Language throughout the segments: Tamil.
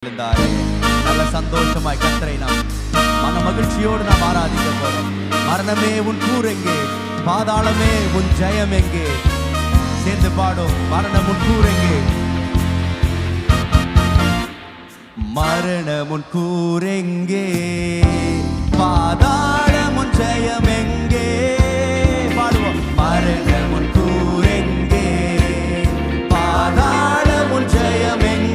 இருந்தாரே. நல்ல சந்தோஷமாய் கர்த்தரை நாம் மன மகிழ்ச்சியோடு நாம் ஆராதிக்க போறோம். மரணமே உன் கூர் எங்கே, பாதாளமே உன் ஜெயம் எங்கே? சேர்ந்து பாடும். மரணம் உன் கூர் எங்கே, மரணம் உன் கூர் எங்கே, பாதாளம் உன் ஜெயம் எங்கே? பாடுவோம். மரணம் உன் கூர் எங்கே, பாதாளம் உன் ஜெயம் எங்கே?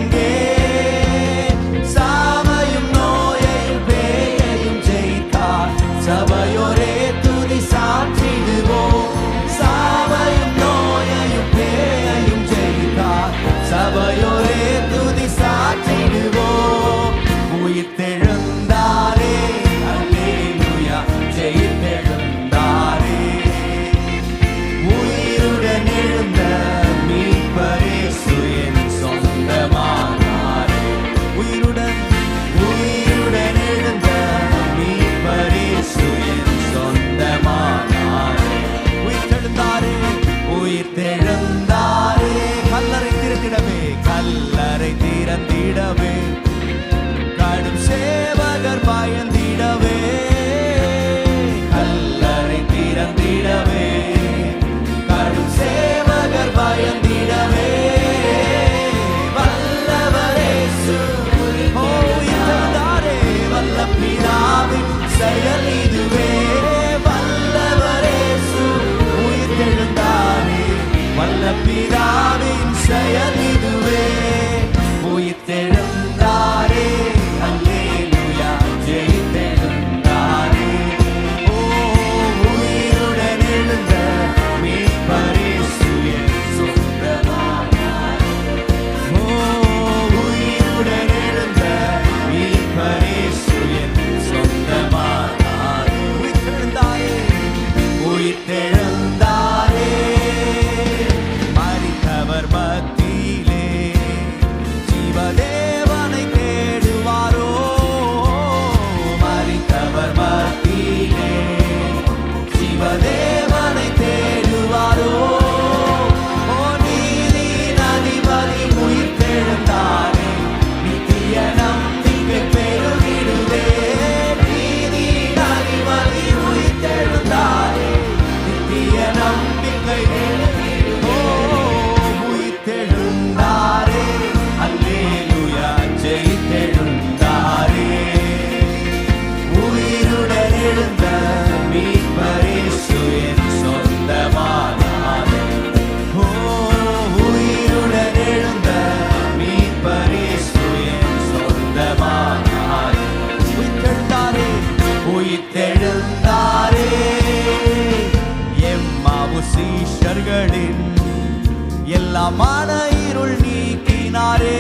சாவையும் நோயையும் பேயையும் ஜெயித்தார் சபையோரே துதி சாற்றிடுவோம். சாவையும் நோயையும் பேயையும் ஜெயித்தார் சபையோரே துதி சாற்றிடுவோம். உயிர்த்தெழுந்தாரே, அல்லேலூயா, ஜெயித்தெழுந்தாரே. உயிருடன் எழுந்த மீட்பர் இயேசு என் சொந்தமானாரே. உயிருடன் எழுந்த மீட்பர் இயேசு என் சொந்தமானாரே. உயிர்த்தெழுந்தாரே, உயிர்த்தெழுந்தாரே. கல்லறை திறந்திடவே, கல்லறை திறந்திடவே, கடும் சேவகர் பயந்திடவே, கல்லறை திறந்திடவே, கடும் சேவகர் பயந்திடவே, வல்லவர் இயேசு உயிர்த்தெழுந்தாரே. வல்ல பிதாவின் செயல் இதுவே, வல்லவர் இயேசு உயிர்த்தெழுந்தாரே. வல்ல பிதாவின் செயல் இதுவே, உயிர்த்தெழுந்தாரே, அல்லேலூயா, ஜெயித்தெழுந்தாரே. ஓ, உயிருடன் எழுந்த மீட்பர் இயேசு என் சொந்தமானாரே. ஓ, உயிருடன் எழுந்த மீட்பர் இயேசு என் சொந்தமானாரே. உயிர்த்தெழுந்தாரே, உயிர்த்தெழுந்தாரே. மரித்தவர் மத்தியிலே ஜீவதேவனை தேடுவாரோ? மரித்தவர் மத்தியிலே ஜீவதேவனை தேடுவாரோ? ஓ, நீதியின் அதிபதி உயிர்த்தெழுந்தாரே, நித்திய நம்பிக்கை பெருகிடுதே. நீதியின் அதிபதி உயிர்த்தெழுந்தாரே, நித்திய நம்பிக்கை பெருகிடுதே. உயிர்த்தெழுந்தாரே, அல்லேலூயா, ஜெயித்தெழுந்தாரே. உயிருடன் எழுந்த மீட்பர் இயேசு என் சொந்தமானாரே. ஓ, உயிருடன் எழுந்த மீட்பர் இயேசு என் சொந்தமானாரே. உயிர்த்தெழுந்தாரே, உயிர்த்தெழுந்தாரே. எம்மாவு சீஷர்களின் எல்லா மன இருள் நீக்கினாரே.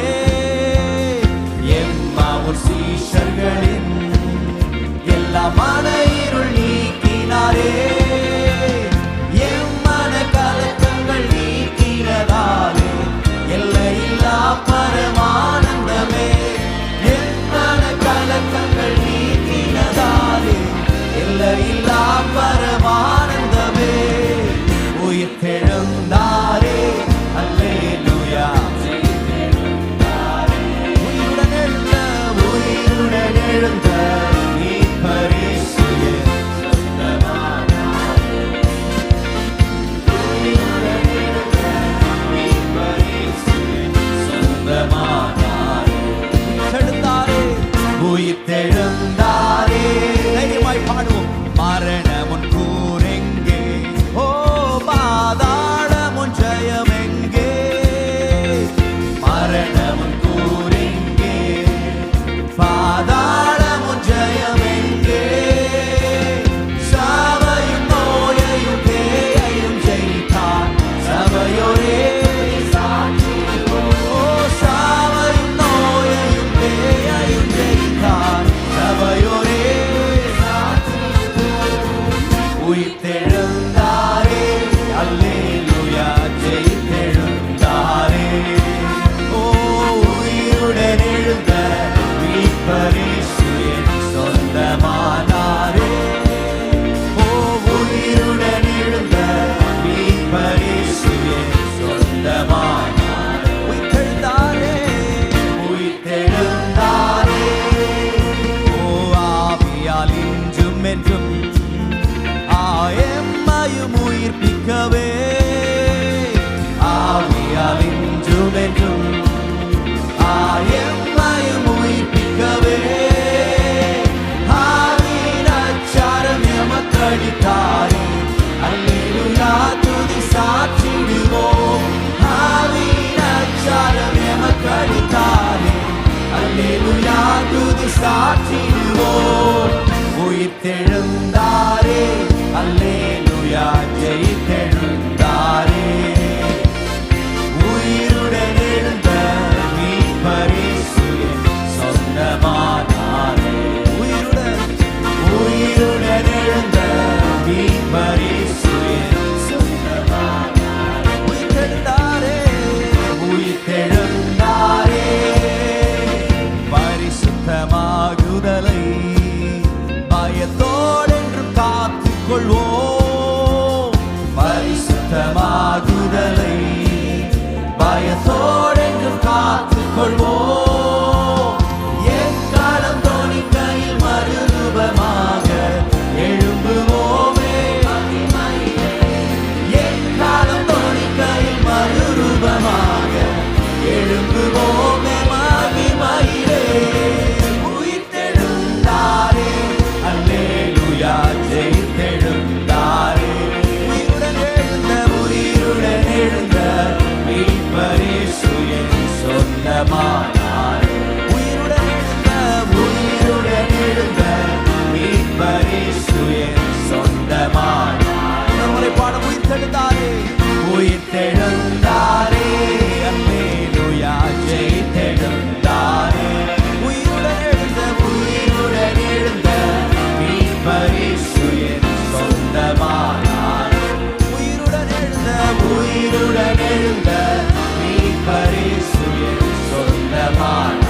எம்மாவூர் சீஷர்களின் எல்லா மன இருள் நீக்கினாரே. எம்மன கலக்கங்கள் நீக்கிறதாலே எல்லையில்லா பரமானந்தமே. எம்மன கலக்கங்கள் நீக்கிறதாலே எல்லையில்லா பரமானந்தமே. உயிர்த்தெழுந்தாரே, அல்லேலூயா, ஜெயித்தெழுந்தாரே. உயிருடன் எழுந்த மீட்பர் இயேசு என் சொந்தமானாரே. உயிருடன் எழுந்த மீட்பர் இயேசு என் சொந்தமானாரே. உயிர்த்தெழுந்தாரே, உயிர்த்தெழுந்தாரே. தைரியமாய் பாடுவோம். மரணம் உன் கூர் எங்கே, ஓ, பாதாளம் உன் ஜெயம் எங்கே? மரணம் உன் கூர் எங்கே, பாதாளம் உன் ஜெயம் எங்கே? சாவையும் நோயையும் பேயையும் ஜெயித்தார் சபையோரே சாற்றிடுவோம். ஓ, சாவையும் நோயையும் பேயையும் ஜெயித்தார் சாற்றிடுவோம். உயிர்த்தெழுந்தாரே, அல்லேலூயா, ஜெயித்தெழுந்தாரே. உயிருடன் எழுந்த மீட்பர் இயேசு என் சொந்தமானாரே. உயிருடன் எழுந்த மீட்பர் இயேசு என் சொந்தமானாரே. உயிர்த்தெழுந்தாரே, உயிர்த்தெழுந்தாரே. பரிசுத்தமாகுதலை பயத்தோடென்று காத்துக்கொள்வோம். பரிசுத்தமாகுதலை பயத்தோடென்று காத்துக்கொள்வோம். எக்காலம் தோணிக்கையில் மறுரூபமாக எழும்புவோமே. எக்காலம் தோணிக்கையில் மறுரூபமாக எழும்புவோமே மகிமையிலே. உயிர்த்தெழுந்தாரே, அல்லேலூயா, ஜெயித்தெழுந்தாரே. உயிருடன் எழுந்த மீட்பர் இயேசு என் சொந்தமானாரே. உயிருடன் எழுந்த மீட்பர் இயேசு என் சொந்தமானாரே. நம்முடைய பாடம் உயிர்த்தெழுந்தாரே, உயிர்த்தெழுந்தாரே, அல்லேலூயா, ஜெயித்தெழுந்தாரே. உயிருடன் எழுந்த மீட்பர் இயேசு என் சொந்தமானாரே. உயிருடன் எழுந்த மீட்பர் இயேசு என் சொந்தமானாரே.